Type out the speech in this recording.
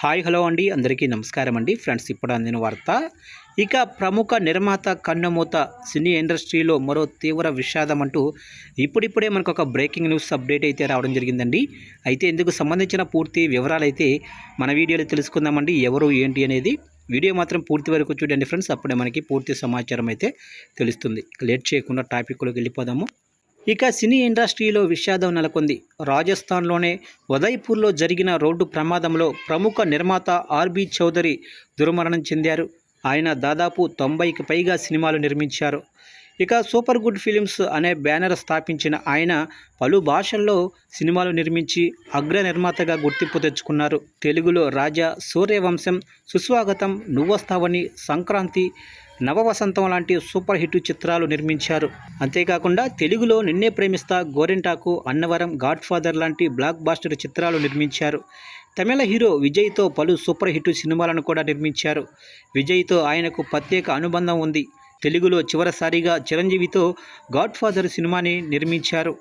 Hi hello అండి, అందరికీ నమస్కారం అండి. ఫ్రెండ్స్, ఇప్పుడు అందిన వార్త. ఇక ప్రముఖ నిర్మాత కన్నుమూత సినీ ఇండస్ట్రీలో మరో తీవ్ర విషాదం అంటూ ఇప్పుడిప్పుడే మనకు ఒక బ్రేకింగ్ న్యూస్ అప్డేట్ అయితే రావడం జరిగిందండి. అయితే ఇందుకు సంబంధించిన పూర్తి వివరాలు అయితే మన వీడియోలో తెలుసుకుందామండి. ఎవరు ఏంటి అనేది వీడియో మాత్రం పూర్తి వరకు చూడండి ఫ్రెండ్స్, అప్పుడే మనకి పూర్తి సమాచారం అయితే తెలుస్తుంది. లేట్ చేయకుండా టాపిక్లోకి వెళ్ళిపోదాము. ఇక సినీ ఇండస్ట్రీలో విషాదం నెలకొంది. రాజస్థాన్లోనే ఉదయ్పూర్లో జరిగిన రోడ్డు ప్రమాదంలో ప్రముఖ నిర్మాత ఆర్బి చౌదరి దుర్మరణం చెందారు. ఆయన దాదాపు 90కి పైగా సినిమాలు నిర్మించారు. ఇక సూపర్ గుడ్ ఫిలిమ్స్ అనే బ్యానర్ స్థాపించిన ఆయన పలు భాషల్లో సినిమాలు నిర్మించి అగ్ర నిర్మాతగా గుర్తింపు తెచ్చుకున్నారు. తెలుగులో రాజా, సూర్యవంశం, సుస్వాగతం, నువ్వొస్తావని, సంక్రాంతి, నవవసంతం లాంటి సూపర్ హిట్ చిత్రాలు నిర్మించారు. అంతేకాకుండా తెలుగులో నిన్నే ప్రేమిస్తా, గోరింటాకు, అన్నవరం, గాడ్ ఫాదర్ లాంటి బ్లాక్ బాస్టర్ చిత్రాలు నిర్మించారు. తమిళ హీరో విజయ్తో పలు సూపర్ హిట్ సినిమాలను కూడా నిర్మించారు. విజయ్తో ఆయనకు ప్రత్యేక అనుబంధం ఉంది. తెలుగులో చివరిసారిగా చిరంజీవితో గాడ్ ఫాదర్ సినిమాని నిర్మించారు.